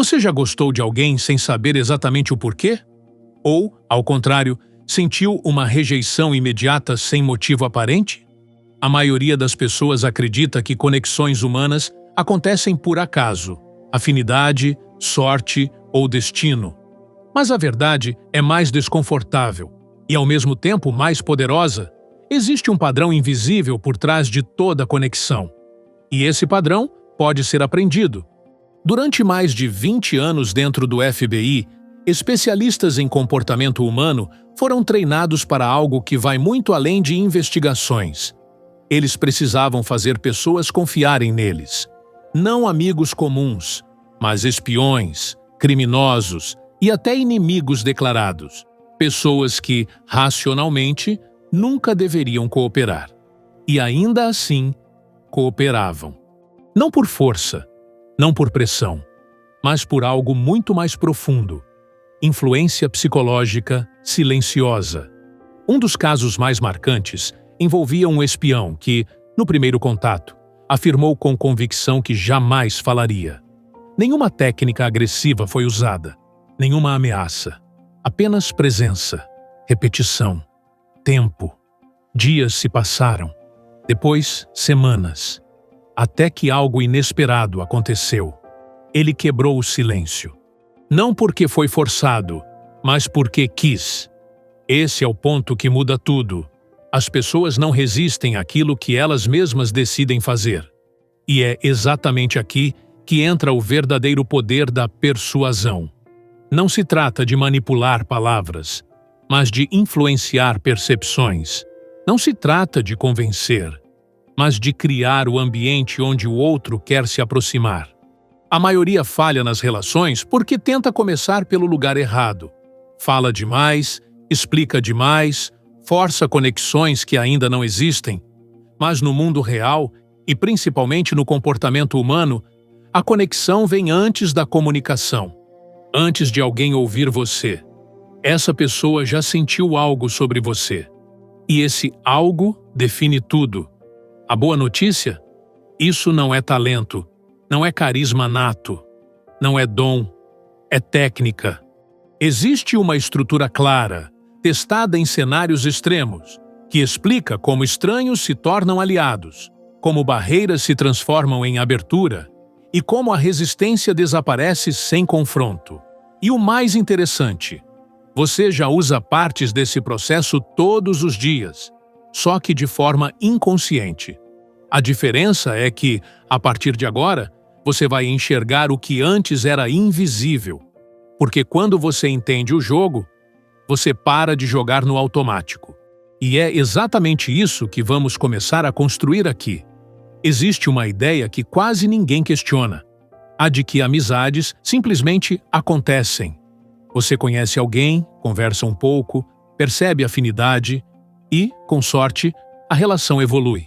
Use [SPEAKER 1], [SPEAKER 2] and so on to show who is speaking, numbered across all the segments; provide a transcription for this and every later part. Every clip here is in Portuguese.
[SPEAKER 1] Você já gostou de alguém sem saber exatamente o porquê? Ou, ao contrário, sentiu uma rejeição imediata sem motivo aparente? A maioria das pessoas acredita que conexões humanas acontecem por acaso, afinidade, sorte ou destino. Mas a verdade é mais desconfortável e, ao mesmo tempo, mais poderosa. Existe um padrão invisível por trás de toda conexão. E esse padrão pode ser aprendido. Durante mais de 20 anos dentro do FBI, especialistas em comportamento humano foram treinados para algo que vai muito além de investigações. Eles precisavam fazer pessoas confiarem neles. Não amigos comuns, mas espiões, criminosos e até inimigos declarados. Pessoas que, racionalmente, nunca deveriam cooperar. E ainda assim, cooperavam. Não por força, não por pressão, mas por algo muito mais profundo. Influência psicológica silenciosa. Um dos casos mais marcantes envolvia um espião que, no primeiro contato, afirmou com convicção que jamais falaria. Nenhuma técnica agressiva foi usada, nenhuma ameaça, apenas presença, repetição, tempo. Dias se passaram, depois semanas, até que algo inesperado aconteceu. Ele quebrou o silêncio. Não porque foi forçado, mas porque quis. Esse é o ponto que muda tudo. As pessoas não resistem àquilo que elas mesmas decidem fazer. E é exatamente aqui que entra o verdadeiro poder da persuasão. Não se trata de manipular palavras, mas de influenciar percepções. Não se trata de convencer, mas de criar o ambiente onde o outro quer se aproximar. A maioria falha nas relações porque tenta começar pelo lugar errado. Fala demais, explica demais, força conexões que ainda não existem. Mas no mundo real, e principalmente no comportamento humano, a conexão vem antes da comunicação. Antes de alguém ouvir você, essa pessoa já sentiu algo sobre você. E esse algo define tudo. A boa notícia? Isso não é talento, não é carisma nato, não é dom, é técnica. Existe uma estrutura clara, testada em cenários extremos, que explica como estranhos se tornam aliados, como barreiras se transformam em abertura e como a resistência desaparece sem confronto. E o mais interessante, você já usa partes desse processo todos os dias, só que de forma inconsciente. A diferença é que, a partir de agora, você vai enxergar o que antes era invisível. Porque quando você entende o jogo, você para de jogar no automático. E é exatamente isso que vamos começar a construir aqui. Existe uma ideia que quase ninguém questiona. A de que amizades simplesmente acontecem. Você conhece alguém, conversa um pouco, percebe afinidade e, com sorte, a relação evolui.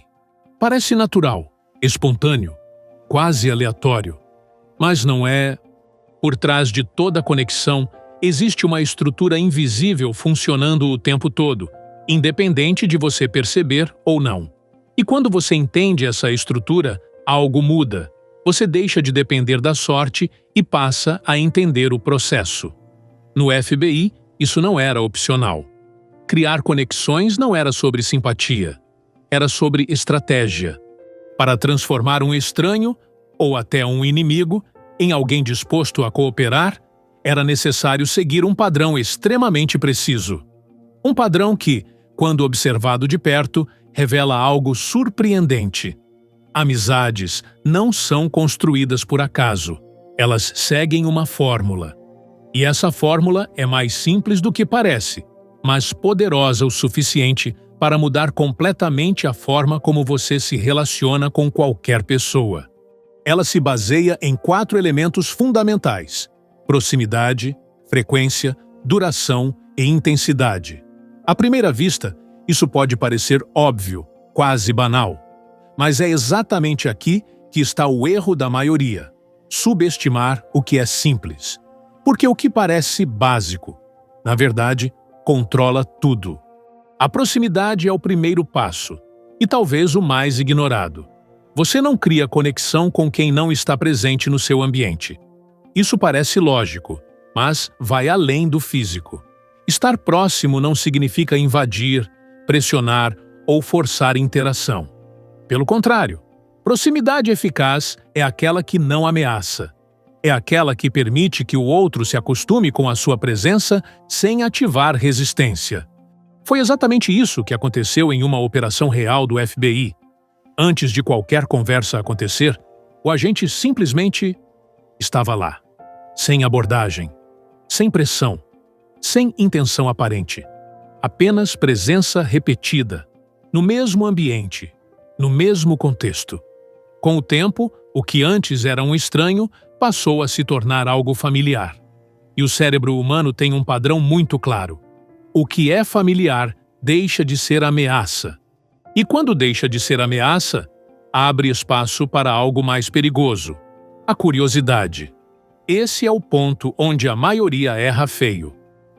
[SPEAKER 1] Parece natural, espontâneo, quase aleatório. Mas não é. Por trás de toda conexão, existe uma estrutura invisível funcionando o tempo todo, independente de você perceber ou não. E quando você entende essa estrutura, algo muda. Você deixa de depender da sorte e passa a entender o processo. No FBI, isso não era opcional. Criar conexões não era sobre simpatia, era sobre estratégia. Para transformar um estranho, ou até um inimigo, em alguém disposto a cooperar, era necessário seguir um padrão extremamente preciso. Um padrão que, quando observado de perto, revela algo surpreendente. Amizades não são construídas por acaso. Elas seguem uma fórmula. E essa fórmula é mais simples do que parece, mas poderosa o suficiente para mudar completamente a forma como você se relaciona com qualquer pessoa. Ela se baseia em 4 elementos fundamentais: proximidade, frequência, duração e intensidade. À primeira vista, isso pode parecer óbvio, quase banal. Mas é exatamente aqui que está o erro da maioria: subestimar o que é simples. Porque o que parece básico, na verdade, controla tudo. A proximidade é o primeiro passo, e talvez o mais ignorado. Você não cria conexão com quem não está presente no seu ambiente. Isso parece lógico, mas vai além do físico. Estar próximo não significa invadir, pressionar ou forçar interação. Pelo contrário, proximidade eficaz é aquela que não ameaça. É aquela que permite que o outro se acostume com a sua presença sem ativar resistência. Foi exatamente isso que aconteceu em uma operação real do FBI. Antes de qualquer conversa acontecer, o agente simplesmente estava lá, sem abordagem, sem pressão, sem intenção aparente. Apenas presença repetida, no mesmo ambiente, no mesmo contexto. Com o tempo, o que antes era um estranho passou a se tornar algo familiar. E o cérebro humano tem um padrão muito claro. O que é familiar deixa de ser ameaça. E quando deixa de ser ameaça, abre espaço para algo mais perigoso: a curiosidade. Esse é o ponto onde a maioria erra feio.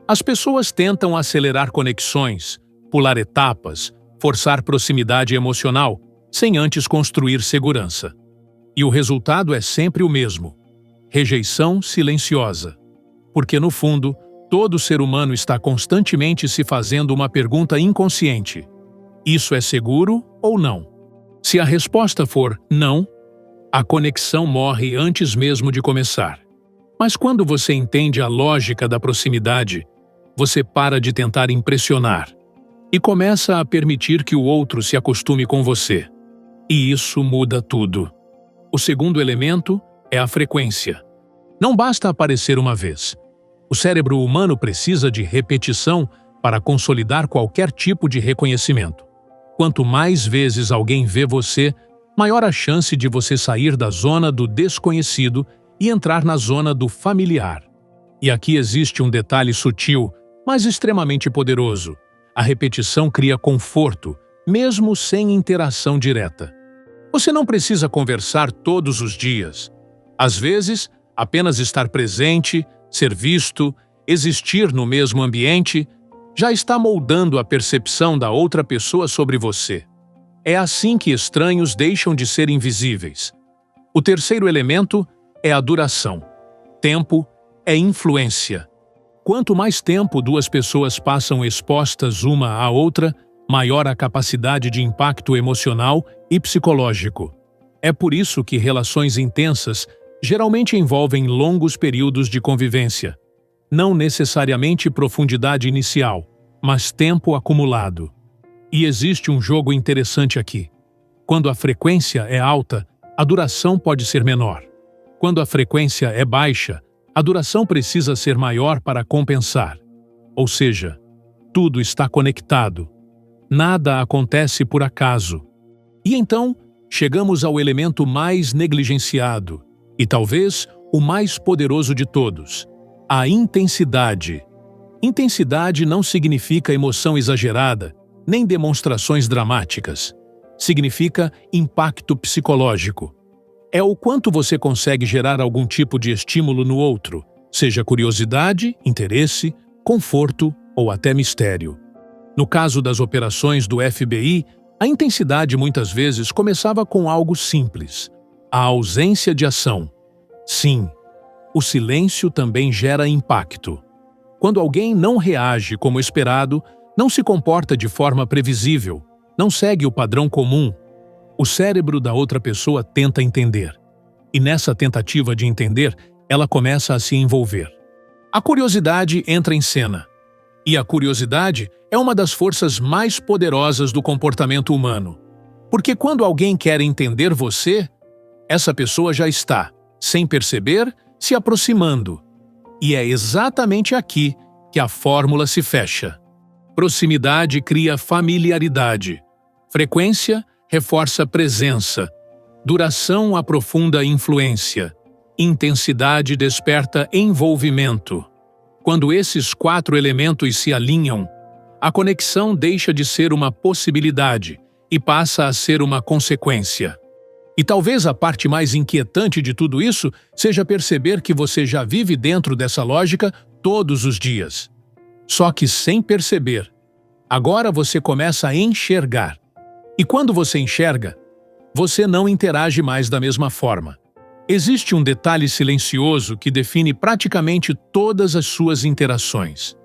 [SPEAKER 1] As pessoas tentam acelerar conexões, pular etapas, forçar proximidade emocional, sem antes construir segurança. E o resultado é sempre o mesmo: rejeição silenciosa. Porque, no fundo, todo ser humano está constantemente se fazendo uma pergunta inconsciente: isso é seguro ou não? Se a resposta for não, a conexão morre antes mesmo de começar. Mas quando você entende a lógica da proximidade, você para de tentar impressionar e começa a permitir que o outro se acostume com você. E isso muda tudo. O segundo elemento é a frequência. Não basta aparecer uma vez. O cérebro humano precisa de repetição para consolidar qualquer tipo de reconhecimento. Quanto mais vezes alguém vê você, maior a chance de você sair da zona do desconhecido e entrar na zona do familiar. E aqui existe um detalhe sutil, mas extremamente poderoso. A repetição cria conforto, mesmo sem interação direta. Você não precisa conversar todos os dias. Às vezes, apenas estar presente, ser visto, existir no mesmo ambiente, já está moldando a percepção da outra pessoa sobre você. É assim que estranhos deixam de ser invisíveis. O terceiro elemento é a duração. Tempo é influência. Quanto mais tempo duas pessoas passam expostas uma à outra, maior a capacidade de impacto emocional e psicológico. É por isso que relações intensas geralmente envolvem longos períodos de convivência. Não necessariamente profundidade inicial, mas tempo acumulado. E existe um jogo interessante aqui. Quando a frequência é alta, a duração pode ser menor. Quando a frequência é baixa, a duração precisa ser maior para compensar. Ou seja, tudo está conectado. Nada acontece por acaso. E então, chegamos ao elemento mais negligenciado, e talvez o mais poderoso de todos: a intensidade. Intensidade não significa emoção exagerada, nem demonstrações dramáticas. Significa impacto psicológico. É o quanto você consegue gerar algum tipo de estímulo no outro, seja curiosidade, interesse, conforto ou até mistério. No caso das operações do FBI, a intensidade muitas vezes começava com algo simples: a ausência de ação. Sim, o silêncio também gera impacto. Quando alguém não reage como esperado, não se comporta de forma previsível, não segue o padrão comum, o cérebro da outra pessoa tenta entender. E nessa tentativa de entender, ela começa a se envolver. A curiosidade entra em cena. E a curiosidade é uma das forças mais poderosas do comportamento humano. Porque quando alguém quer entender você, essa pessoa já está, sem perceber, se aproximando. E é exatamente aqui que a fórmula se fecha. Proximidade cria familiaridade. Frequência reforça presença. Duração aprofunda influência. Intensidade desperta envolvimento. Quando esses 4 elementos se alinham, a conexão deixa de ser uma possibilidade e passa a ser uma consequência. E talvez a parte mais inquietante de tudo isso seja perceber que você já vive dentro dessa lógica todos os dias. Só que sem perceber. Agora você começa a enxergar. E quando você enxerga, você não interage mais da mesma forma. Existe um detalhe silencioso que define praticamente todas as suas interações.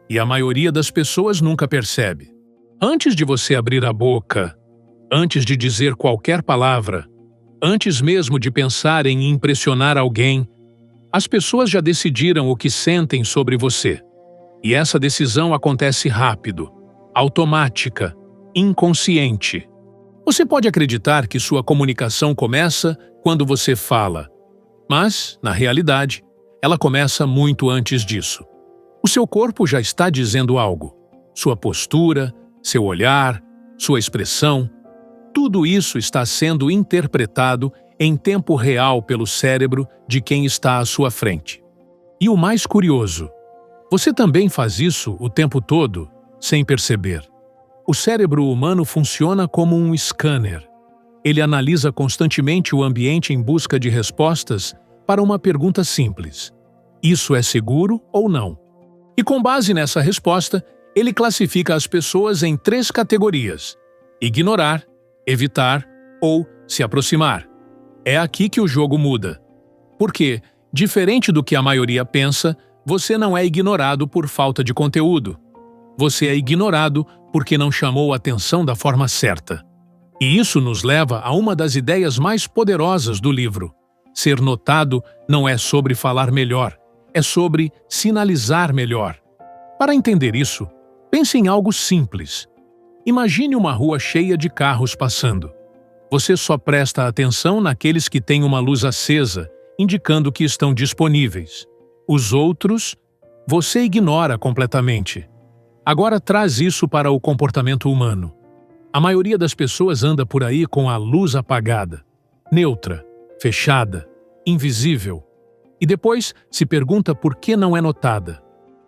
[SPEAKER 1] E a maioria das pessoas nunca percebe. Antes de você abrir a boca, antes de dizer qualquer palavra, antes mesmo de pensar em impressionar alguém, as pessoas já decidiram o que sentem sobre você. E essa decisão acontece rápido, automática, inconsciente. Você pode acreditar que sua comunicação começa quando você fala, mas, na realidade, ela começa muito antes disso. O seu corpo já está dizendo algo. Sua postura, seu olhar, sua expressão, tudo isso está sendo interpretado em tempo real pelo cérebro de quem está à sua frente. E o mais curioso, você também faz isso o tempo todo, sem perceber. O cérebro humano funciona como um scanner. Ele analisa constantemente o ambiente em busca de respostas para uma pergunta simples: isso é seguro ou não? E com base nessa resposta, ele classifica as pessoas em 3 categorias: ignorar, evitar ou se aproximar. É aqui que o jogo muda. Porque, diferente do que a maioria pensa, você não é ignorado por falta de conteúdo. Você é ignorado porque não chamou a atenção da forma certa. E isso nos leva a uma das ideias mais poderosas do livro. Ser notado não é sobre falar melhor, é sobre sinalizar melhor. Para entender isso, pense em algo simples. Imagine uma rua cheia de carros passando. Você só presta atenção naqueles que têm uma luz acesa, indicando que estão disponíveis. Os outros, você ignora completamente. Agora traz isso para o comportamento humano. A maioria das pessoas anda por aí com a luz apagada, neutra, fechada, invisível. E depois se pergunta por que não é notada.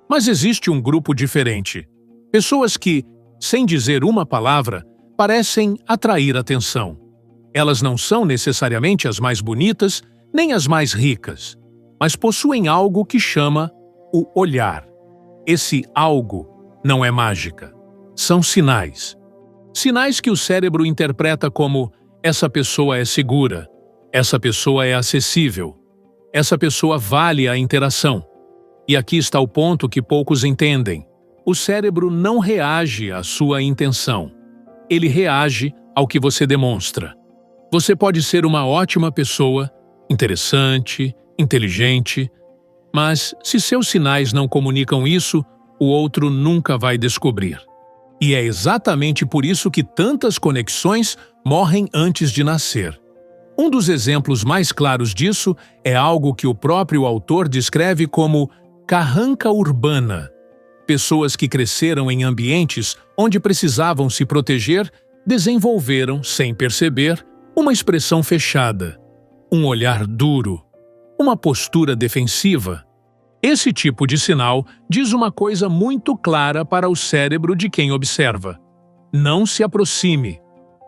[SPEAKER 1] Mas existe um grupo diferente. Pessoas que, sem dizer uma palavra, parecem atrair atenção. Elas não são necessariamente as mais bonitas, nem as mais ricas, mas possuem algo que chama o olhar. Esse algo não é mágica. São sinais. Sinais que o cérebro interpreta como: essa pessoa é segura, essa pessoa é acessível, essa pessoa vale a interação. E aqui está o ponto que poucos entendem. O cérebro não reage à sua intenção. Ele reage ao que você demonstra. Você pode ser uma ótima pessoa, interessante, inteligente, mas se seus sinais não comunicam isso, o outro nunca vai descobrir. E é exatamente por isso que tantas conexões morrem antes de nascer. Um dos exemplos mais claros disso é algo que o próprio autor descreve como carranca urbana. Pessoas que cresceram em ambientes onde precisavam se proteger desenvolveram, sem perceber, uma expressão fechada, um olhar duro, uma postura defensiva. Esse tipo de sinal diz uma coisa muito clara para o cérebro de quem observa: não se aproxime.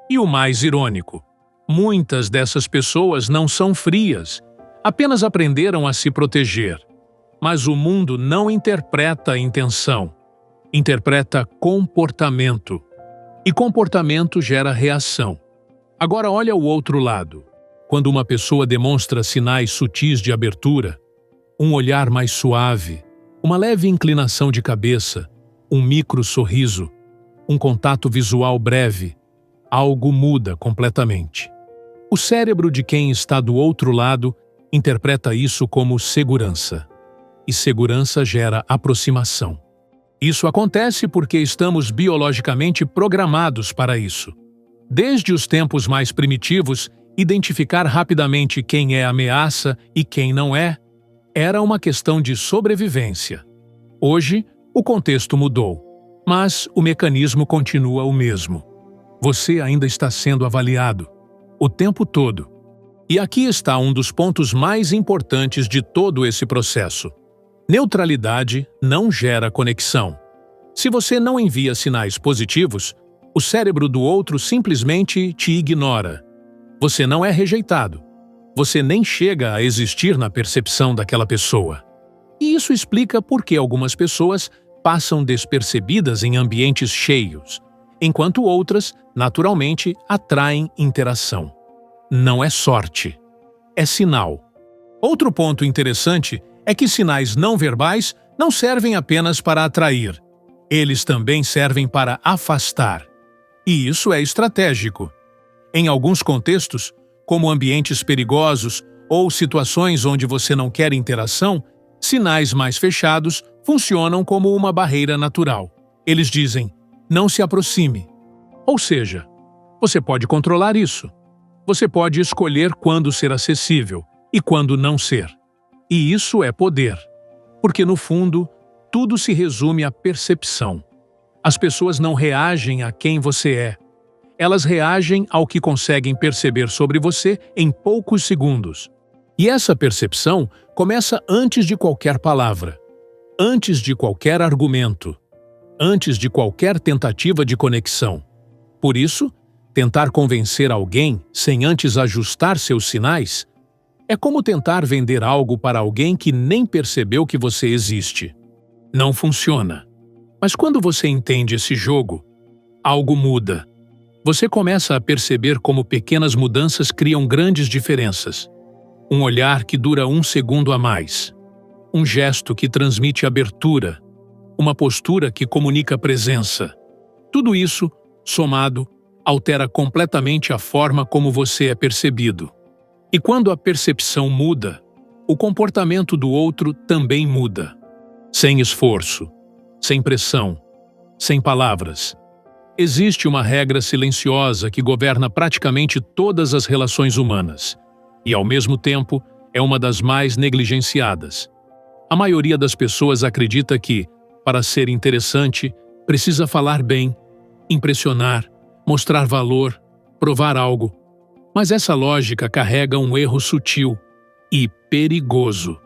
[SPEAKER 1] E o mais irônico, muitas dessas pessoas não são frias, apenas aprenderam a se proteger. Mas o mundo não interpreta intenção, interpreta comportamento. E comportamento gera reação. Agora olha o outro lado. Quando uma pessoa demonstra sinais sutis de abertura, um olhar mais suave, uma leve inclinação de cabeça, um micro sorriso, um contato visual breve, algo muda completamente. O cérebro de quem está do outro lado interpreta isso como segurança. E segurança gera aproximação. Isso acontece porque estamos biologicamente programados para isso. Desde os tempos mais primitivos, identificar rapidamente quem é ameaça e quem não é, era uma questão de sobrevivência. Hoje, o contexto mudou, mas o mecanismo continua o mesmo. Você ainda está sendo avaliado, o tempo todo. E aqui está um dos pontos mais importantes de todo esse processo. Neutralidade não gera conexão. Se você não envia sinais positivos, o cérebro do outro simplesmente te ignora. Você não é rejeitado. Você nem chega a existir na percepção daquela pessoa. E isso explica por que algumas pessoas passam despercebidas em ambientes cheios, enquanto outras, naturalmente, atraem interação. Não é sorte. é sinal. Outro ponto interessante é que sinais não verbais não servem apenas para atrair. Eles também servem para afastar. E isso é estratégico. Em alguns contextos, como ambientes perigosos ou situações onde você não quer interação, sinais mais fechados funcionam como uma barreira natural. Eles dizem, não se aproxime. Ou seja, você pode controlar isso. Você pode escolher quando ser acessível e quando não ser. E isso é poder. Porque, no fundo, tudo se resume à percepção. As pessoas não reagem a quem você é. Elas reagem ao que conseguem perceber sobre você em poucos segundos. E essa percepção começa antes de qualquer palavra, antes de qualquer argumento, antes de qualquer tentativa de conexão. Por isso, tentar convencer alguém sem antes ajustar seus sinais é como tentar vender algo para alguém que nem percebeu que você existe. Não funciona. Mas quando você entende esse jogo, algo muda. Você começa a perceber como pequenas mudanças criam grandes diferenças. Um olhar que dura 1 segundo a mais. Um gesto que transmite abertura. Uma postura que comunica presença. Tudo isso, somado, altera completamente a forma como você é percebido. E quando a percepção muda, o comportamento do outro também muda. Sem esforço, sem pressão, sem palavras. Existe uma regra silenciosa que governa praticamente todas as relações humanas. E, ao mesmo tempo, é uma das mais negligenciadas. A maioria das pessoas acredita que, para ser interessante, precisa falar bem, impressionar, mostrar valor, provar algo. Mas essa lógica carrega um erro sutil e perigoso,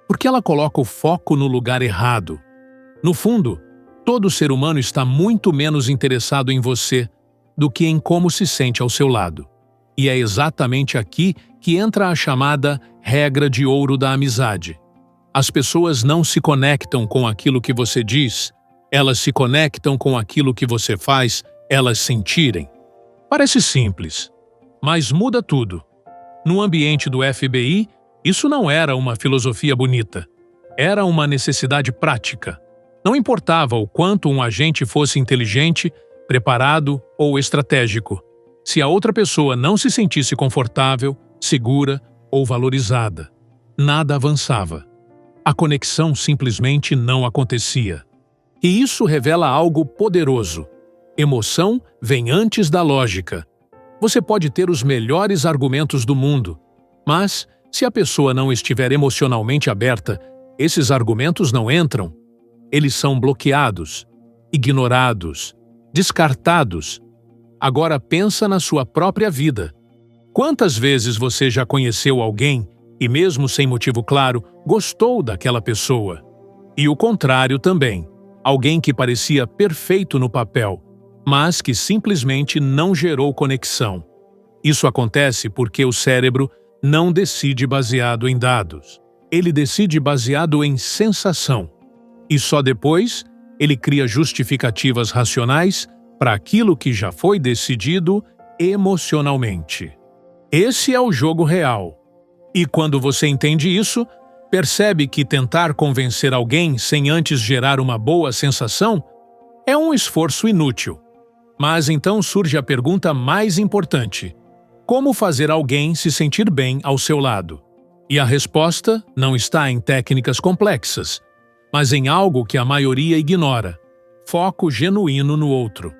[SPEAKER 1] porque ela coloca o foco no lugar errado. No fundo, todo ser humano está muito menos interessado em você do que em como se sente ao seu lado. E é exatamente aqui que entra a chamada regra de ouro da amizade. As pessoas não se conectam com aquilo que você diz, elas se conectam com aquilo que você faz elas sentirem. Parece simples, mas muda tudo. No ambiente do FBI, isso não era uma filosofia bonita. Era uma necessidade prática. Não importava o quanto um agente fosse inteligente, preparado ou estratégico. Se a outra pessoa não se sentisse confortável, segura ou valorizada, nada avançava. A conexão simplesmente não acontecia. E isso revela algo poderoso. Emoção vem antes da lógica. Você pode ter os melhores argumentos do mundo, mas, se a pessoa não estiver emocionalmente aberta, esses argumentos não entram. Eles são bloqueados, ignorados, descartados. Agora pensa na sua própria vida. Quantas vezes você já conheceu alguém e, mesmo sem motivo claro, gostou daquela pessoa? E o contrário também. Alguém que parecia perfeito no papel, mas que simplesmente não gerou conexão. Isso acontece porque o cérebro não decide baseado em dados. Ele decide baseado em sensação. E só depois ele cria justificativas racionais para aquilo que já foi decidido emocionalmente. Esse é o jogo real. E quando você entende isso, percebe que tentar convencer alguém sem antes gerar uma boa sensação é um esforço inútil. Mas então surge a pergunta mais importante: como fazer alguém se sentir bem ao seu lado? E a resposta não está em técnicas complexas, mas em algo que a maioria ignora: foco genuíno no outro.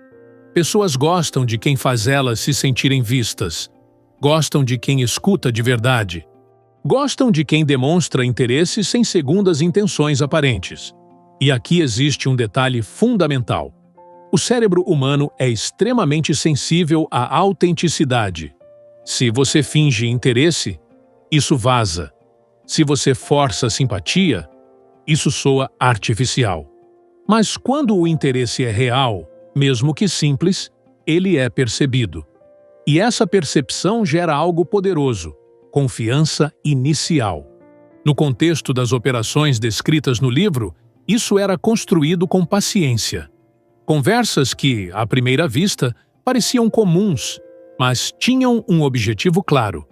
[SPEAKER 1] Pessoas gostam de quem faz elas se sentirem vistas. Gostam de quem escuta de verdade. Gostam de quem demonstra interesse sem segundas intenções aparentes. E aqui existe um detalhe fundamental. O cérebro humano é extremamente sensível à autenticidade. Se você finge interesse, isso vaza. Se você força simpatia, isso soa artificial. Mas quando o interesse é real, mesmo que simples, ele é percebido. E essa percepção gera algo poderoso: confiança inicial. No contexto das operações descritas no livro, isso era construído com paciência. Conversas que, à primeira vista, pareciam comuns, mas tinham um objetivo claro: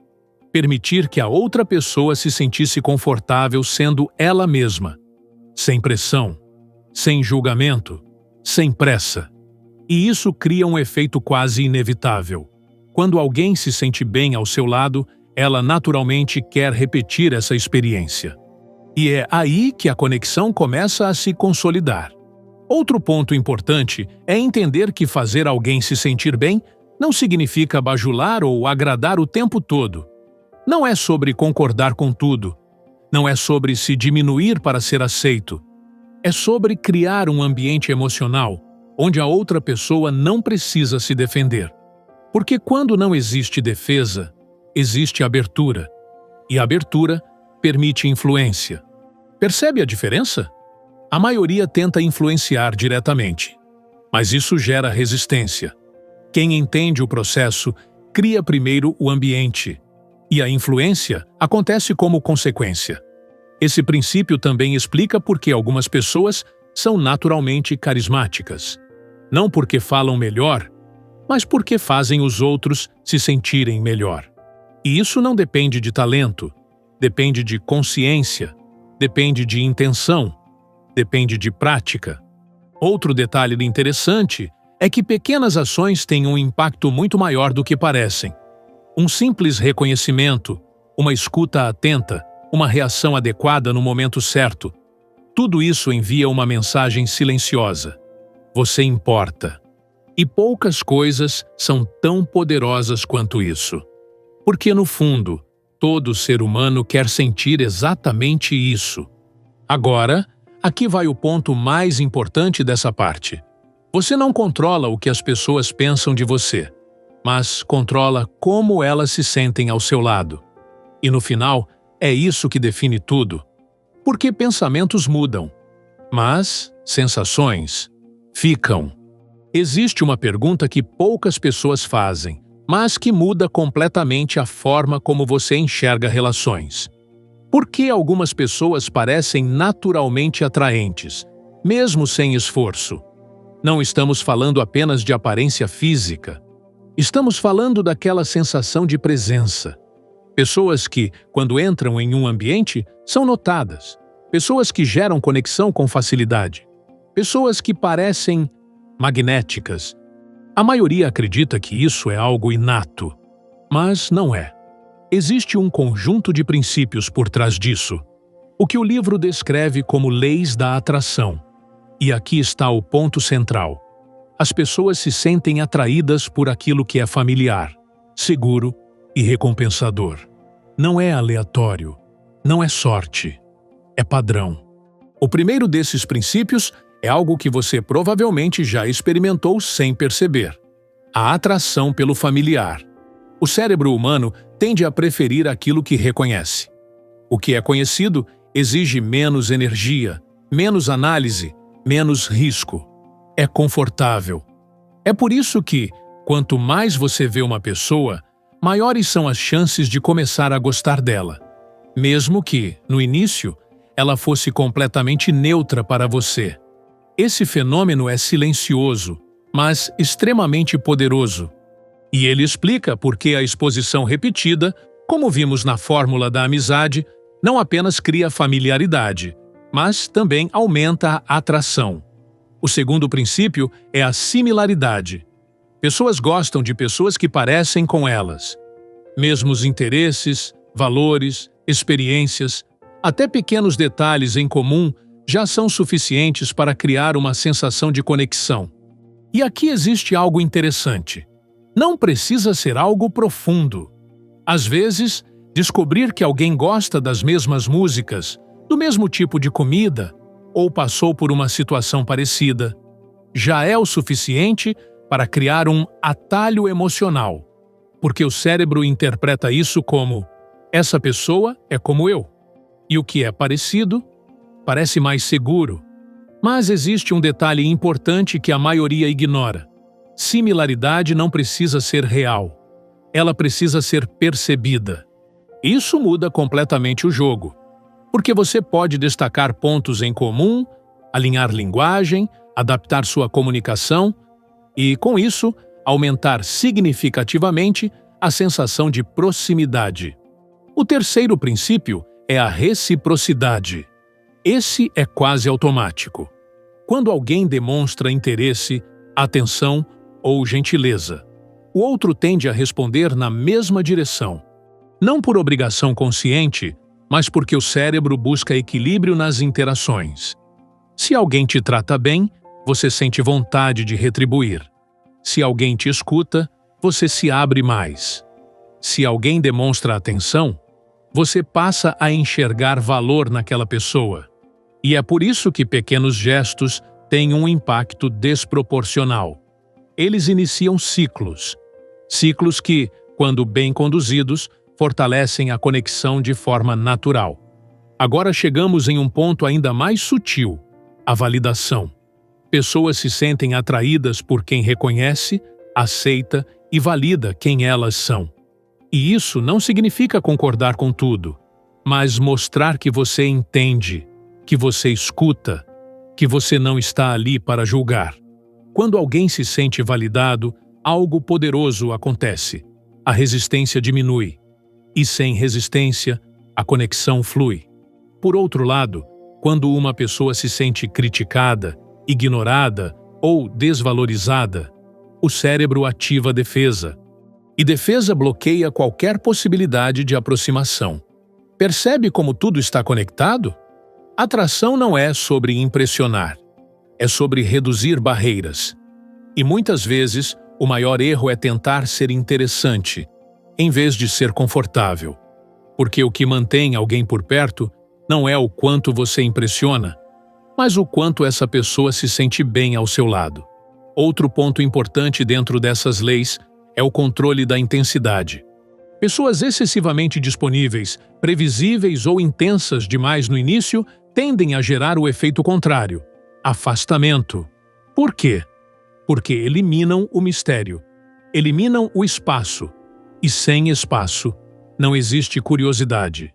[SPEAKER 1] permitir que a outra pessoa se sentisse confortável sendo ela mesma, sem pressão, sem julgamento, sem pressa. E isso cria um efeito quase inevitável. Quando alguém se sente bem ao seu lado, ela naturalmente quer repetir essa experiência. E é aí que a conexão começa a se consolidar. Outro ponto importante é entender que fazer alguém se sentir bem não significa bajular ou agradar o tempo todo. Não é sobre concordar com tudo. Não é sobre se diminuir para ser aceito. É sobre criar um ambiente emocional onde a outra pessoa não precisa se defender. Porque quando não existe defesa, existe abertura. E a abertura permite influência. Percebe a diferença? A maioria tenta influenciar diretamente, mas isso gera resistência. Quem entende o processo cria primeiro o ambiente, e a influência acontece como consequência. Esse princípio também explica por que algumas pessoas são naturalmente carismáticas. Não porque falam melhor, mas porque fazem os outros se sentirem melhor. E isso não depende de talento, depende de consciência, depende de intenção, depende de prática. Outro detalhe interessante é que pequenas ações têm um impacto muito maior do que parecem. Um simples reconhecimento, uma escuta atenta, uma reação adequada no momento certo. Tudo isso envia uma mensagem silenciosa. Você importa. E poucas coisas são tão poderosas quanto isso. Porque, no fundo, todo ser humano quer sentir exatamente isso. Agora, aqui vai o ponto mais importante dessa parte. Você não controla o que as pessoas pensam de você, mas controla como elas se sentem ao seu lado. E no final, é isso que define tudo. Porque pensamentos mudam, mas sensações ficam. Existe uma pergunta que poucas pessoas fazem, mas que muda completamente a forma como você enxerga relações. Por que algumas pessoas parecem naturalmente atraentes, mesmo sem esforço? Não estamos falando apenas de aparência física. Estamos falando daquela sensação de presença. Pessoas que, quando entram em um ambiente, são notadas. Pessoas que geram conexão com facilidade. Pessoas que parecem magnéticas. A maioria acredita que isso é algo inato, mas não é. Existe um conjunto de princípios por trás disso, o que o livro descreve como leis da atração. E aqui está o ponto central. As pessoas se sentem atraídas por aquilo que é familiar, seguro e recompensador. Não é aleatório, não é sorte, é padrão. O primeiro desses princípios é algo que você provavelmente já experimentou sem perceber: a atração pelo familiar. O cérebro humano tende a preferir aquilo que reconhece. O que é conhecido exige menos energia, menos análise, menos risco. É confortável. É por isso que, quanto mais você vê uma pessoa, maiores são as chances de começar a gostar dela. Mesmo que, no início, ela fosse completamente neutra para você. Esse fenômeno é silencioso, mas extremamente poderoso. E ele explica por que a exposição repetida, como vimos na fórmula da amizade, não apenas cria familiaridade, mas também aumenta a atração. O segundo princípio é a similaridade. Pessoas gostam de pessoas que parecem com elas. Mesmos interesses, valores, experiências, até pequenos detalhes em comum já são suficientes para criar uma sensação de conexão. E aqui existe algo interessante. Não precisa ser algo profundo. Às vezes, descobrir que alguém gosta das mesmas músicas, do mesmo tipo de comida, ou passou por uma situação parecida, já é o suficiente para criar um atalho emocional, porque o cérebro interpreta isso como: essa pessoa é como eu, e o que é parecido parece mais seguro. Mas existe um detalhe importante que a maioria ignora. Similaridade não precisa ser real. Ela precisa ser percebida. Isso muda completamente o jogo, porque você pode destacar pontos em comum, alinhar linguagem, adaptar sua comunicação e, com isso, aumentar significativamente a sensação de proximidade. O terceiro princípio é a reciprocidade. Esse é quase automático. Quando alguém demonstra interesse, atenção ou gentileza, o outro tende a responder na mesma direção. Não por obrigação consciente, mas porque o cérebro busca equilíbrio nas interações. Se alguém te trata bem, você sente vontade de retribuir. Se alguém te escuta, você se abre mais. Se alguém demonstra atenção, você passa a enxergar valor naquela pessoa. E é por isso que pequenos gestos têm um impacto desproporcional. Eles iniciam ciclos. Ciclos que, quando bem conduzidos, fortalecem a conexão de forma natural. Agora chegamos em um ponto ainda mais sutil: a validação. Pessoas se sentem atraídas por quem reconhece, aceita e valida quem elas são. E isso não significa concordar com tudo, mas mostrar que você entende, que você escuta, que você não está ali para julgar. Quando alguém se sente validado, algo poderoso acontece. A resistência diminui. E sem resistência, a conexão flui. Por outro lado, quando uma pessoa se sente criticada, ignorada ou desvalorizada, o cérebro ativa a defesa. E defesa bloqueia qualquer possibilidade de aproximação. Percebe como tudo está conectado? Atração não é sobre impressionar, é sobre reduzir barreiras. E muitas vezes, o maior erro é tentar ser interessante, em vez de ser confortável. Porque o que mantém alguém por perto não é o quanto você impressiona, mas o quanto essa pessoa se sente bem ao seu lado. Outro ponto importante dentro dessas leis é o controle da intensidade. Pessoas excessivamente disponíveis, previsíveis ou intensas demais no início tendem a gerar o efeito contrário: afastamento. Por quê? Porque eliminam o mistério, eliminam o espaço. E sem espaço, não existe curiosidade.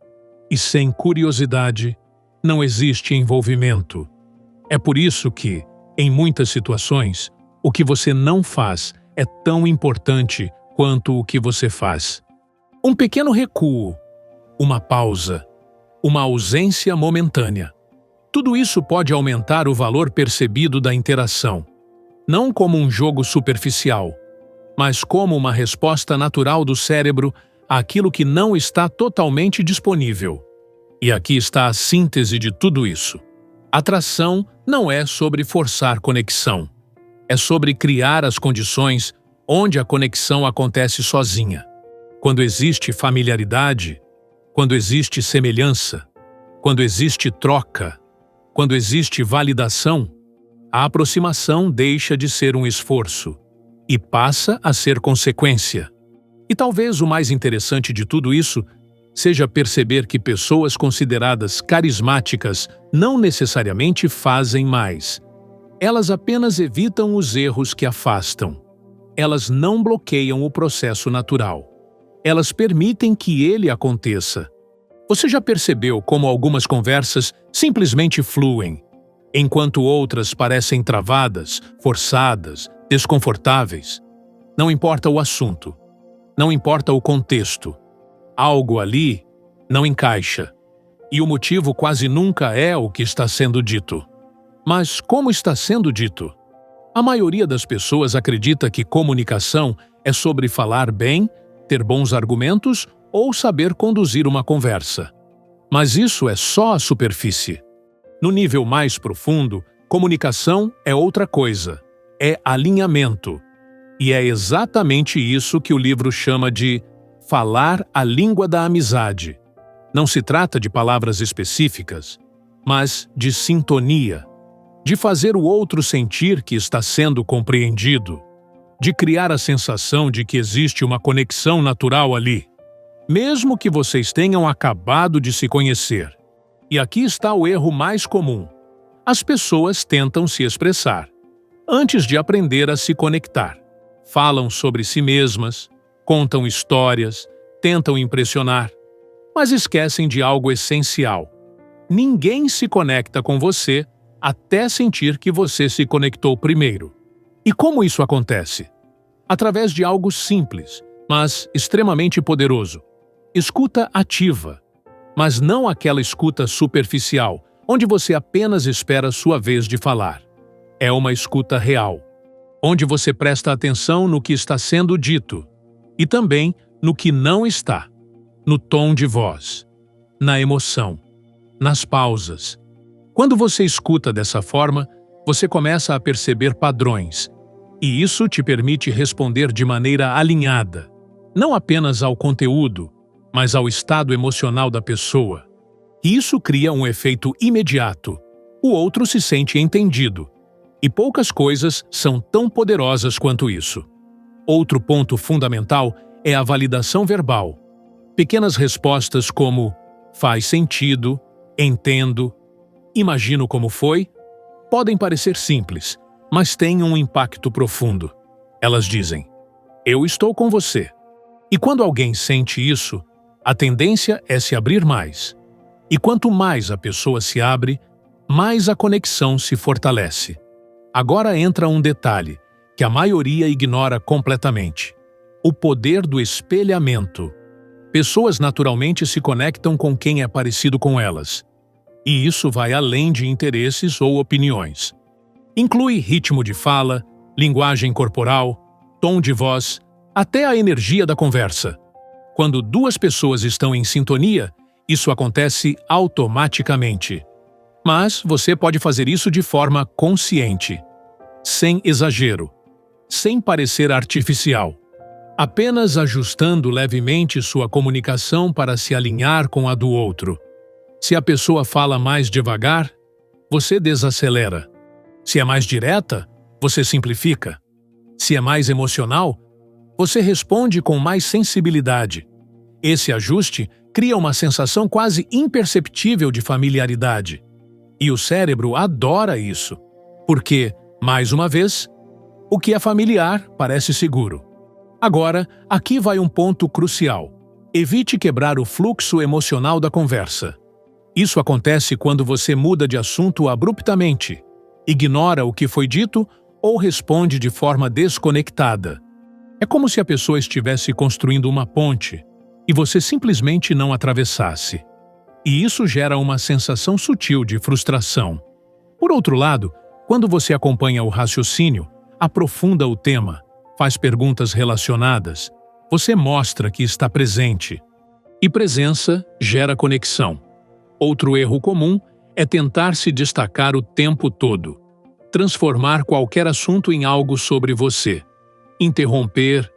[SPEAKER 1] E sem curiosidade, não existe envolvimento. É por isso que, em muitas situações, o que você não faz é tão importante quanto o que você faz. Um pequeno recuo, uma pausa, uma ausência momentânea. Tudo isso pode aumentar o valor percebido da interação, não como um jogo superficial, mas como uma resposta natural do cérebro àquilo que não está totalmente disponível. E aqui está a síntese de tudo isso. Atração não é sobre forçar conexão. É sobre criar as condições onde a conexão acontece sozinha. Quando existe familiaridade, quando existe semelhança, quando existe troca, quando existe validação, a aproximação deixa de ser um esforço e passa a ser consequência. E talvez o mais interessante de tudo isso seja perceber que pessoas consideradas carismáticas não necessariamente fazem mais. Elas apenas evitam os erros que afastam. Elas não bloqueiam o processo natural. Elas permitem que ele aconteça. Você já percebeu como algumas conversas simplesmente fluem, enquanto outras parecem travadas, forçadas, desconfortáveis? Não importa o assunto. Não importa o contexto. Algo ali não encaixa. E o motivo quase nunca é o que está sendo dito. Mas como está sendo dito? A maioria das pessoas acredita que comunicação é sobre falar bem, ter bons argumentos ou saber conduzir uma conversa. Mas isso é só a superfície. No nível mais profundo, comunicação é outra coisa. É alinhamento. E é exatamente isso que o livro chama de falar a língua da amizade. Não se trata de palavras específicas, mas de sintonia, de fazer o outro sentir que está sendo compreendido, de criar a sensação de que existe uma conexão natural ali, mesmo que vocês tenham acabado de se conhecer. E aqui está o erro mais comum. As pessoas tentam se expressar, antes de aprender a se conectar. Falam sobre si mesmas, contam histórias, tentam impressionar, mas esquecem de algo essencial. Ninguém se conecta com você até sentir que você se conectou primeiro. E como isso acontece? Através de algo simples, mas extremamente poderoso: Escuta ativa, mas não aquela escuta superficial, onde você apenas espera sua vez de falar. É uma escuta real, onde você presta atenção no que está sendo dito e também no que não está, no tom de voz, na emoção, nas pausas. Quando você escuta dessa forma, você começa a perceber padrões, e isso te permite responder de maneira alinhada, não apenas ao conteúdo, mas ao estado emocional da pessoa. E isso cria um efeito imediato. O outro se sente entendido. E poucas coisas são tão poderosas quanto isso. Outro ponto fundamental é a validação verbal. Pequenas respostas como faz sentido, entendo, imagino como foi, podem parecer simples, mas têm um impacto profundo. Elas dizem, eu estou com você. E quando alguém sente isso, a tendência é se abrir mais. E quanto mais a pessoa se abre, mais a conexão se fortalece. Agora entra um detalhe que a maioria ignora completamente: o poder do espelhamento. Pessoas naturalmente se conectam com quem é parecido com elas. E isso vai além de interesses ou opiniões. Inclui ritmo de fala, linguagem corporal, tom de voz, até a energia da conversa. Quando duas pessoas estão em sintonia, isso acontece automaticamente. Mas você pode fazer isso de forma consciente, sem exagero, sem parecer artificial, apenas ajustando levemente sua comunicação para se alinhar com a do outro. Se a pessoa fala mais devagar, você desacelera. Se é mais direta, você simplifica. Se é mais emocional, você responde com mais sensibilidade. Esse ajuste cria uma sensação quase imperceptível de familiaridade. E o cérebro adora isso, porque, mais uma vez, o que é familiar parece seguro. Agora, aqui vai um ponto crucial. Evite quebrar o fluxo emocional da conversa. Isso acontece quando você muda de assunto abruptamente, ignora o que foi dito ou responde de forma desconectada. É como se a pessoa estivesse construindo uma ponte e você simplesmente não atravessasse. E isso gera uma sensação sutil de frustração. Por outro lado, quando você acompanha o raciocínio, aprofunda o tema, faz perguntas relacionadas, você mostra que está presente. E presença gera conexão. Outro erro comum é tentar se destacar o tempo todo, transformar qualquer assunto em algo sobre você. Interromper,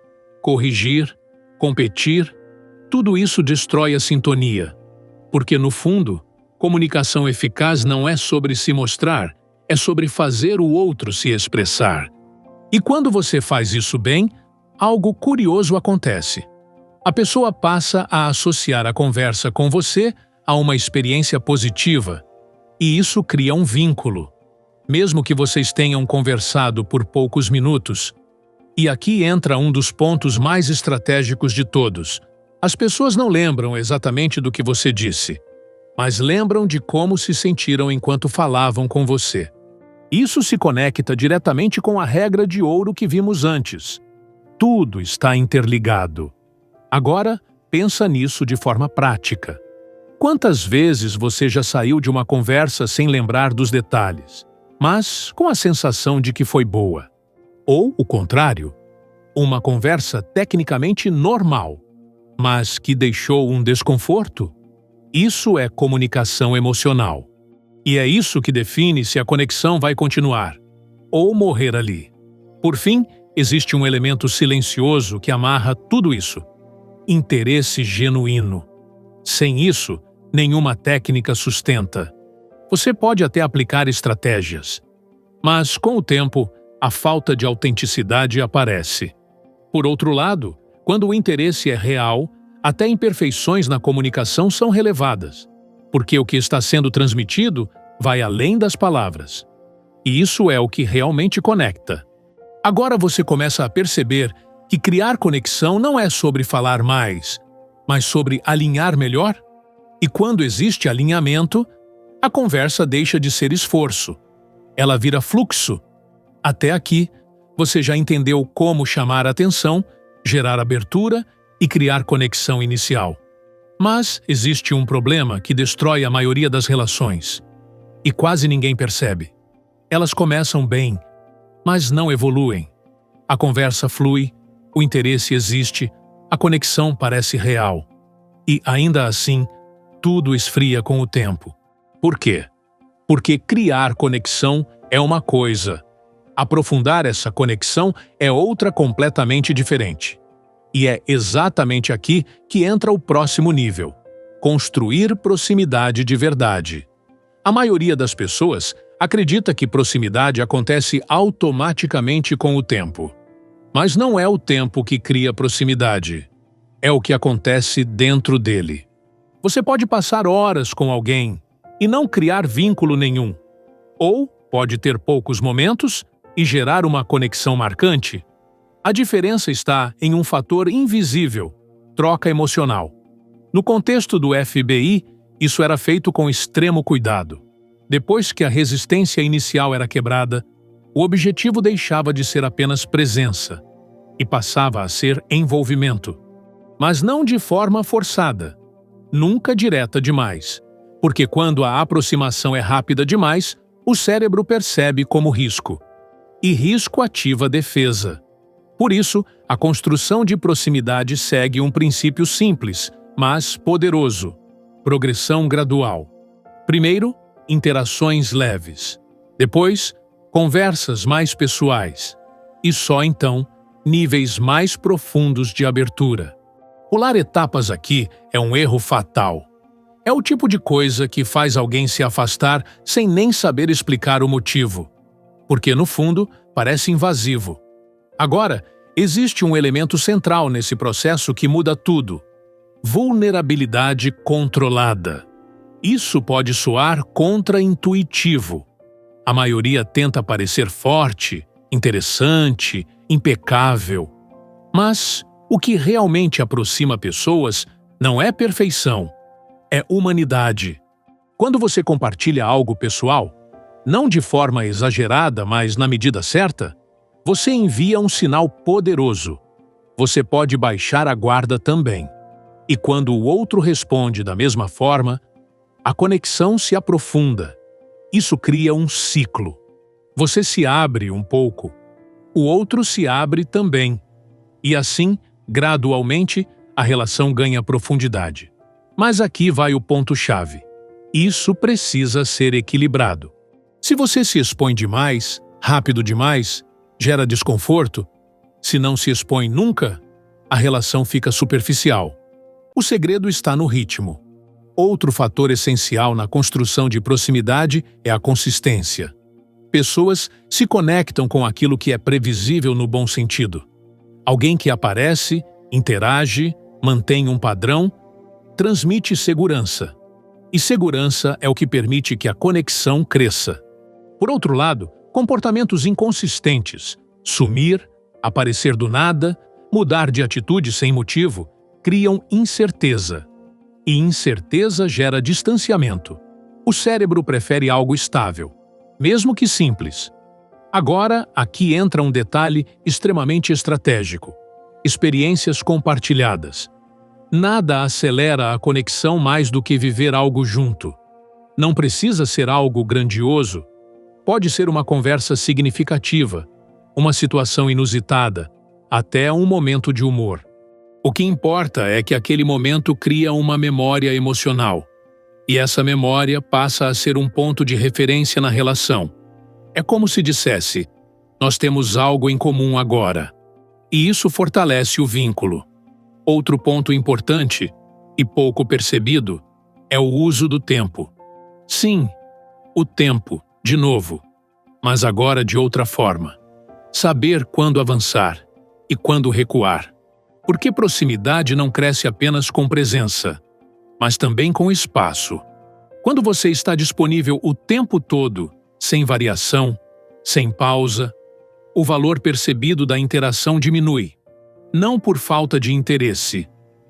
[SPEAKER 1] corrigir, competir, tudo isso destrói a sintonia. Porque, no fundo, comunicação eficaz não é sobre se mostrar, é sobre fazer o outro se expressar. E quando você faz isso bem, algo curioso acontece. A pessoa passa a associar a conversa com você a uma experiência positiva, e isso cria um vínculo. Mesmo que vocês tenham conversado por poucos minutos, e aqui entra um dos pontos mais estratégicos de todos. As pessoas não lembram exatamente do que você disse, mas lembram de como se sentiram enquanto falavam com você. Isso se conecta diretamente com a regra de ouro que vimos antes. Tudo está interligado. Agora, pensa nisso de forma prática. Quantas vezes você já saiu de uma conversa sem lembrar dos detalhes, mas com a sensação de que foi boa? Ou, o contrário, uma conversa tecnicamente normal, mas que deixou um desconforto? Isso é comunicação emocional. E é isso que define se a conexão vai continuar ou morrer ali. Por fim, existe um elemento silencioso que amarra tudo isso: interesse genuíno. Sem isso, nenhuma técnica sustenta. Você pode até aplicar estratégias, mas, com o tempo, a falta de autenticidade aparece. Por outro lado, quando o interesse é real, até imperfeições na comunicação são relevadas, porque o que está sendo transmitido vai além das palavras. E isso é o que realmente conecta. Agora você começa a perceber que criar conexão não é sobre falar mais, mas sobre alinhar melhor. E quando existe alinhamento, a conversa deixa de ser esforço. Ela vira fluxo. Até aqui, você já entendeu como chamar a atenção, gerar abertura e criar conexão inicial. Mas existe um problema que destrói a maioria das relações. E quase ninguém percebe. Elas começam bem, mas não evoluem. A conversa flui, o interesse existe, a conexão parece real. E, ainda assim, tudo esfria com o tempo. Por quê? Porque criar conexão é uma coisa. Aprofundar essa conexão é outra completamente diferente. E é exatamente aqui que entra o próximo nível: construir proximidade de verdade. A maioria das pessoas acredita que proximidade acontece automaticamente com o tempo. Mas não é o tempo que cria proximidade. É o que acontece dentro dele. Você pode passar horas com alguém e não criar vínculo nenhum. Ou pode ter poucos momentos e gerar uma conexão marcante. A diferença está em um fator invisível: troca emocional. No contexto do FBI, isso era feito com extremo cuidado. Depois que a resistência inicial era quebrada, o objetivo deixava de ser apenas presença e passava a ser envolvimento. Mas não de forma forçada, nunca direta demais, porque quando a aproximação é rápida demais, o cérebro percebe como risco. E risco ativa defesa. Por isso, a construção de proximidade segue um princípio simples, mas poderoso: progressão gradual. Primeiro, interações leves. Depois, conversas mais pessoais. E só então, níveis mais profundos de abertura. Pular etapas aqui é um erro fatal. É o tipo de coisa que faz alguém se afastar sem nem saber explicar o motivo. Porque, no fundo, parece invasivo. Agora, existe um elemento central nesse processo que muda tudo: vulnerabilidade controlada. Isso pode soar contraintuitivo. A maioria tenta parecer forte, interessante, impecável. Mas o que realmente aproxima pessoas não é perfeição, é humanidade. Quando você compartilha algo pessoal, não de forma exagerada, mas na medida certa, você envia um sinal poderoso. Você pode baixar a guarda também. E quando o outro responde da mesma forma, a conexão se aprofunda. Isso cria um ciclo. Você se abre um pouco, o outro se abre também. E assim, gradualmente, a relação ganha profundidade. Mas aqui vai o ponto-chave: isso precisa ser equilibrado. Se você se expõe demais, rápido demais, gera desconforto. Se não se expõe nunca, a relação fica superficial. O segredo está no ritmo. Outro fator essencial na construção de proximidade é a consistência. Pessoas se conectam com aquilo que é previsível no bom sentido. Alguém que aparece, interage, mantém um padrão, transmite segurança. E segurança é o que permite que a conexão cresça. Por outro lado, comportamentos inconsistentes, sumir, aparecer do nada, mudar de atitude sem motivo, criam incerteza. E incerteza gera distanciamento. O cérebro prefere algo estável, mesmo que simples. Agora, aqui entra um detalhe extremamente estratégico: experiências compartilhadas. Nada acelera a conexão mais do que viver algo junto. Não precisa ser algo grandioso. Pode ser uma conversa significativa, uma situação inusitada, até um momento de humor. O que importa é que aquele momento cria uma memória emocional. E essa memória passa a ser um ponto de referência na relação. É como se dissesse: nós temos algo em comum agora. E isso fortalece o vínculo. Outro ponto importante, e pouco percebido, é o uso do tempo. Sim, o tempo, de novo, mas agora de outra forma. Saber quando avançar e quando recuar. Porque proximidade não cresce apenas com presença, mas também com espaço. Quando você está disponível o tempo todo, sem variação, sem pausa, o valor percebido da interação diminui. Não por falta de interesse,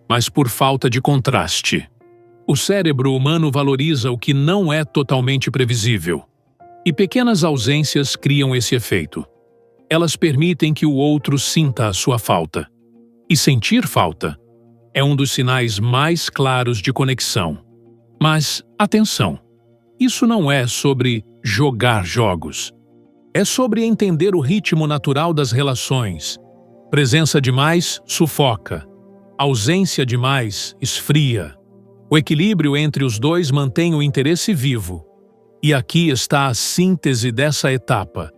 [SPEAKER 1] mas por falta de contraste. O cérebro humano valoriza o que não é totalmente previsível. E pequenas ausências criam esse efeito. Elas permitem que o outro sinta a sua falta. E sentir falta É um dos sinais mais claros de conexão. Mas, atenção, isso não é sobre jogar jogos. É sobre entender o ritmo natural das relações. Presença demais sufoca. Ausência demais esfria. O equilíbrio entre os dois mantém o interesse vivo. E aqui está a síntese dessa etapa.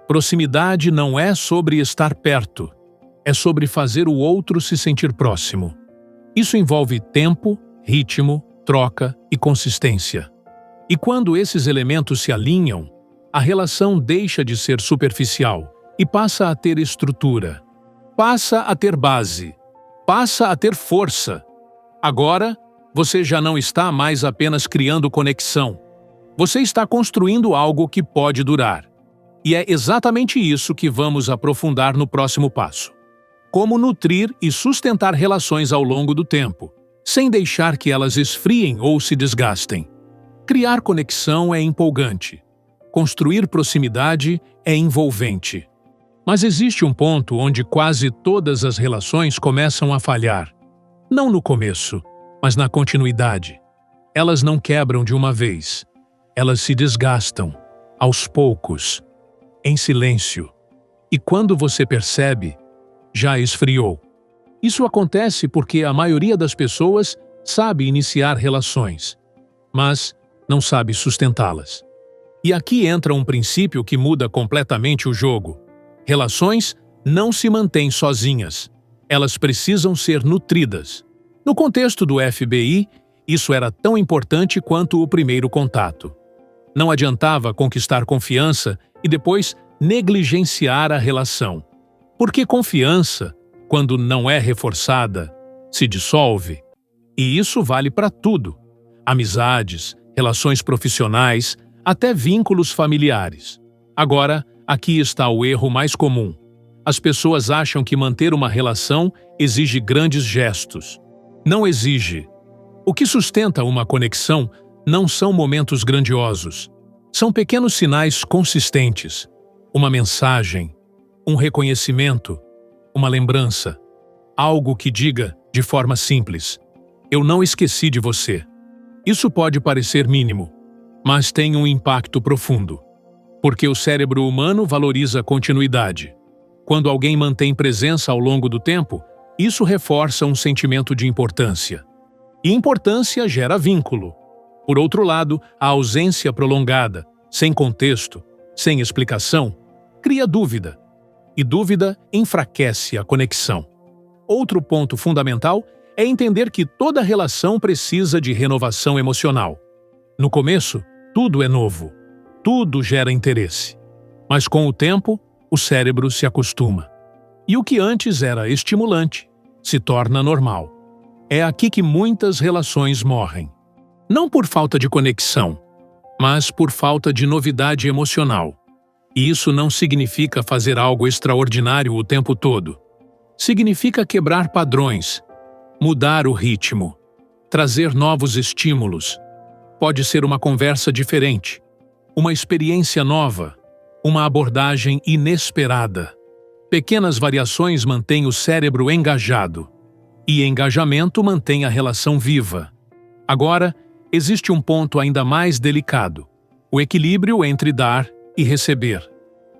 [SPEAKER 1] Proximidade não é sobre estar perto. É sobre fazer o outro se sentir próximo. Isso envolve tempo, ritmo, troca e consistência. E quando esses elementos se alinham, a relação deixa de ser superficial e passa a ter estrutura. Passa a ter base. Passa a ter força. Agora, você já não está mais apenas criando conexão. Você está construindo algo que pode durar. E é exatamente isso que vamos aprofundar no próximo passo. Como nutrir e sustentar relações ao longo do tempo, sem deixar que elas esfriem ou se desgastem. Criar conexão é empolgante. Construir proximidade é envolvente. Mas existe um ponto onde quase todas as relações começam a falhar. Não no começo, mas na continuidade. Elas não quebram de uma vez. Elas se desgastam, aos poucos, em silêncio. E quando você percebe, já esfriou. Isso acontece porque a maioria das pessoas sabe iniciar relações, mas não sabe sustentá-las. E aqui entra um princípio que muda completamente o jogo. Relações não se mantêm sozinhas. Elas precisam ser nutridas. No contexto do FBI, isso era tão importante quanto o primeiro contato. Não adiantava conquistar confiança e depois negligenciar a relação. Porque confiança, quando não é reforçada, se dissolve. E isso vale para tudo. Amizades, relações profissionais, até vínculos familiares. Agora, aqui está o erro mais comum. As pessoas acham que manter uma relação exige grandes gestos. Não exige. O que sustenta uma conexão não são momentos grandiosos. São pequenos sinais consistentes. Uma mensagem, um reconhecimento, uma lembrança. Algo que diga, de forma simples, eu não esqueci de você. Isso pode parecer mínimo, mas tem um impacto profundo. Porque o cérebro humano valoriza continuidade. Quando alguém mantém presença ao longo do tempo, isso reforça um sentimento de importância. E importância gera vínculo. Por outro lado, a ausência prolongada, sem contexto, sem explicação, cria dúvida. E dúvida enfraquece a conexão. Outro ponto fundamental é entender que toda relação precisa de renovação emocional. No começo, tudo é novo. Tudo gera interesse. Mas com o tempo, o cérebro se acostuma. E o que antes era estimulante se torna normal. É aqui que muitas relações morrem. Não por falta de conexão, mas por falta de novidade emocional. E isso não significa fazer algo extraordinário o tempo todo. Significa quebrar padrões, mudar o ritmo, trazer novos estímulos. Pode ser uma conversa diferente, uma experiência nova, uma abordagem inesperada. Pequenas variações mantêm o cérebro engajado. E engajamento mantém a relação viva. Agora, existe um ponto ainda mais delicado: o equilíbrio entre dar e receber.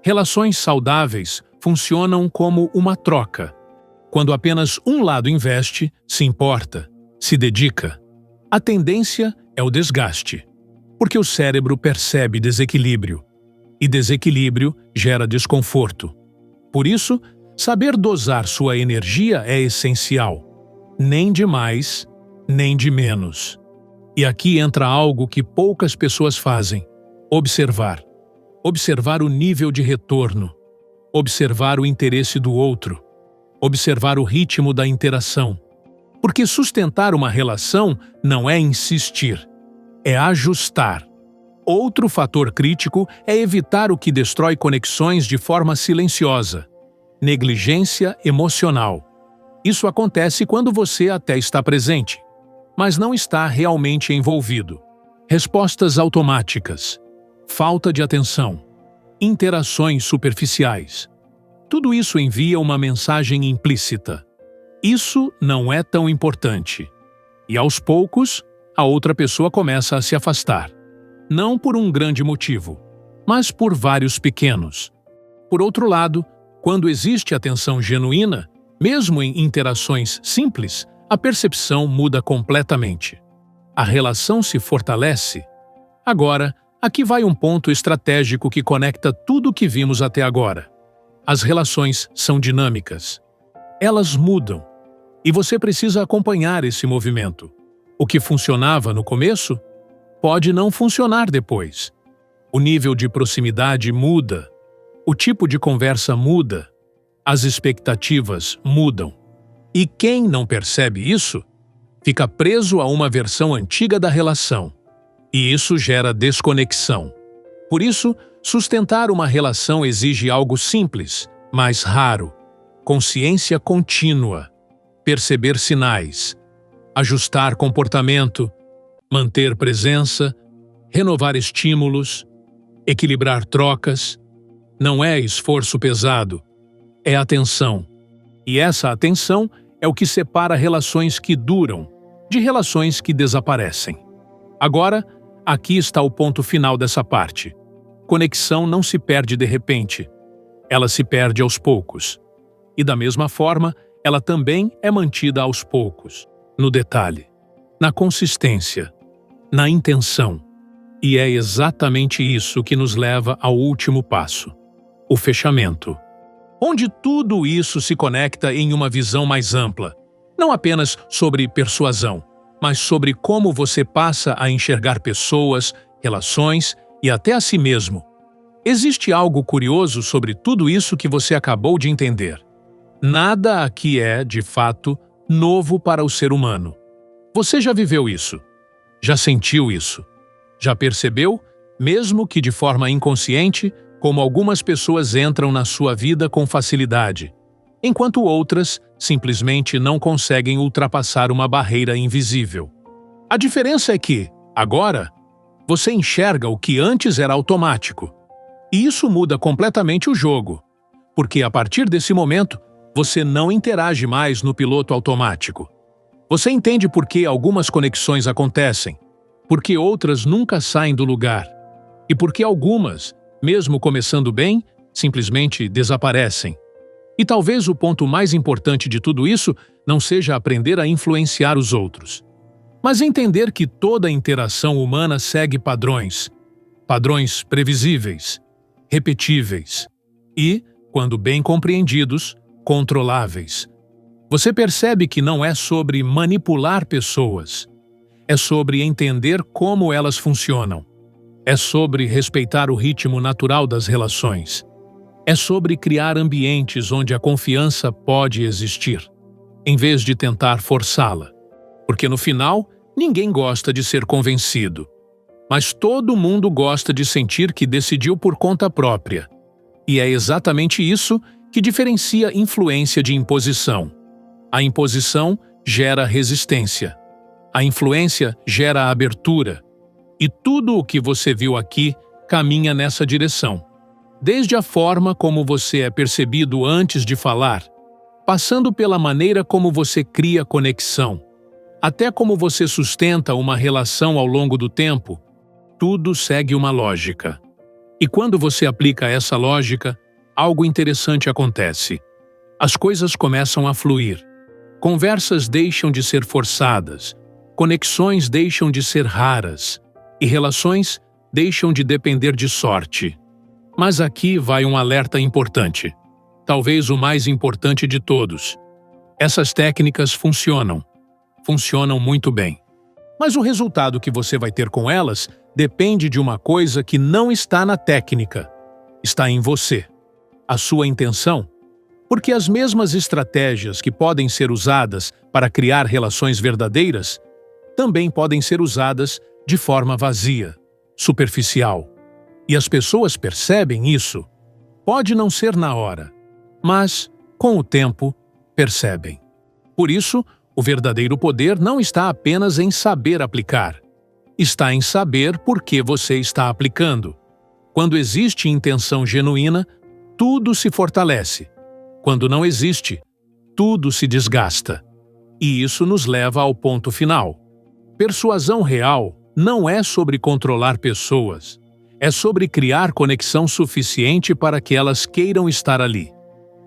[SPEAKER 1] Relações saudáveis funcionam como uma troca. Quando apenas um lado investe, se importa, se dedica, a tendência é o desgaste. Porque o cérebro percebe desequilíbrio. E desequilíbrio gera desconforto. Por isso, saber dosar sua energia é essencial. Nem de mais, nem de menos. E aqui entra algo que poucas pessoas fazem: observar. Observar o nível de retorno. Observar o interesse do outro. Observar o ritmo da interação. Porque sustentar uma relação não é insistir, é ajustar. Outro fator crítico é evitar o que destrói conexões de forma silenciosa: negligência emocional. Isso acontece quando você até está presente, mas não está realmente envolvido. Respostas automáticas, falta de atenção, interações superficiais. Tudo isso envia uma mensagem implícita: Isso não é tão importante. E aos poucos, a outra pessoa começa a se afastar. Não por um grande motivo, mas por vários pequenos. Por outro lado, quando existe atenção genuína, mesmo em interações simples, a percepção muda completamente. A relação se fortalece. Agora, aqui vai um ponto estratégico que conecta tudo o que vimos até agora. As relações são dinâmicas. Elas mudam. E você precisa acompanhar esse movimento. O que funcionava no começo pode não funcionar depois. O nível de proximidade muda. O tipo de conversa muda. As expectativas mudam. E quem não percebe isso, fica preso a uma versão antiga da relação. E isso gera desconexão. Por isso, sustentar uma relação exige algo simples, mas raro. Consciência contínua. Perceber sinais. Ajustar comportamento. Manter presença. Renovar estímulos. Equilibrar trocas. Não é esforço pesado. É atenção. E essa atenção é o que separa relações que duram de relações que desaparecem. Agora, aqui está o ponto final dessa parte. Conexão não se perde de repente. Ela se perde aos poucos. E da mesma forma, ela também é mantida aos poucos, no detalhe, na consistência, na intenção. E é exatamente isso que nos leva ao último passo, o fechamento. Onde tudo isso se conecta em uma visão mais ampla, não apenas sobre persuasão, mas sobre como você passa a enxergar pessoas, relações e até a si mesmo. Existe algo curioso sobre tudo isso que você acabou de entender. Nada aqui é, de fato, novo para o ser humano. Você já viveu isso, já sentiu isso, já percebeu, mesmo que de forma inconsciente, como algumas pessoas entram na sua vida com facilidade, enquanto outras simplesmente não conseguem ultrapassar uma barreira invisível. A diferença é que, agora, você enxerga o que antes era automático. E isso muda completamente o jogo, porque a partir desse momento, você não interage mais no piloto automático. Você entende por que algumas conexões acontecem, por que outras nunca saem do lugar, e por que algumas, mesmo começando bem, simplesmente desaparecem. E talvez o ponto mais importante de tudo isso não seja aprender a influenciar os outros, mas entender que toda interação humana segue padrões previsíveis, repetíveis e, quando bem compreendidos, controláveis. Você percebe que não é sobre manipular pessoas, é sobre entender como elas funcionam. É sobre respeitar o ritmo natural das relações. É sobre criar ambientes onde a confiança pode existir, em vez de tentar forçá-la. Porque no final, ninguém gosta de ser convencido. Mas todo mundo gosta de sentir que decidiu por conta própria. E é exatamente isso que diferencia influência de imposição. A imposição gera resistência. A influência gera abertura. E tudo o que você viu aqui caminha nessa direção. Desde a forma como você é percebido antes de falar, passando pela maneira como você cria conexão, até como você sustenta uma relação ao longo do tempo, tudo segue uma lógica. E quando você aplica essa lógica, algo interessante acontece. As coisas começam a fluir. Conversas deixam de ser forçadas, conexões deixam de ser raras, e relações deixam de depender de sorte. Mas aqui vai um alerta importante, talvez o mais importante de todos. Essas técnicas funcionam muito bem. Mas o resultado que você vai ter com elas depende de uma coisa que não está na técnica, está em você, a sua intenção. Porque as mesmas estratégias que podem ser usadas para criar relações verdadeiras também podem ser usadas de forma vazia, superficial. E as pessoas percebem isso. Pode não ser na hora, mas, com o tempo, percebem. Por isso, o verdadeiro poder não está apenas em saber aplicar. Está em saber por que você está aplicando. Quando existe intenção genuína, tudo se fortalece. Quando não existe, tudo se desgasta. E isso nos leva ao ponto final. Persuasão real não é sobre controlar pessoas, é sobre criar conexão suficiente para que elas queiram estar ali,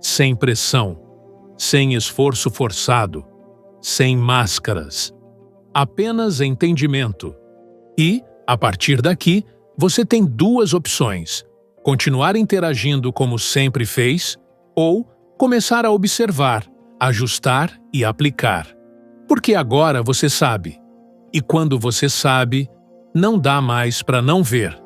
[SPEAKER 1] sem pressão, sem esforço forçado, sem máscaras. Apenas entendimento. E, a partir daqui, você tem duas opções: continuar interagindo como sempre fez, ou começar a observar, ajustar e aplicar. Porque agora você sabe. E quando você sabe, não dá mais para não ver.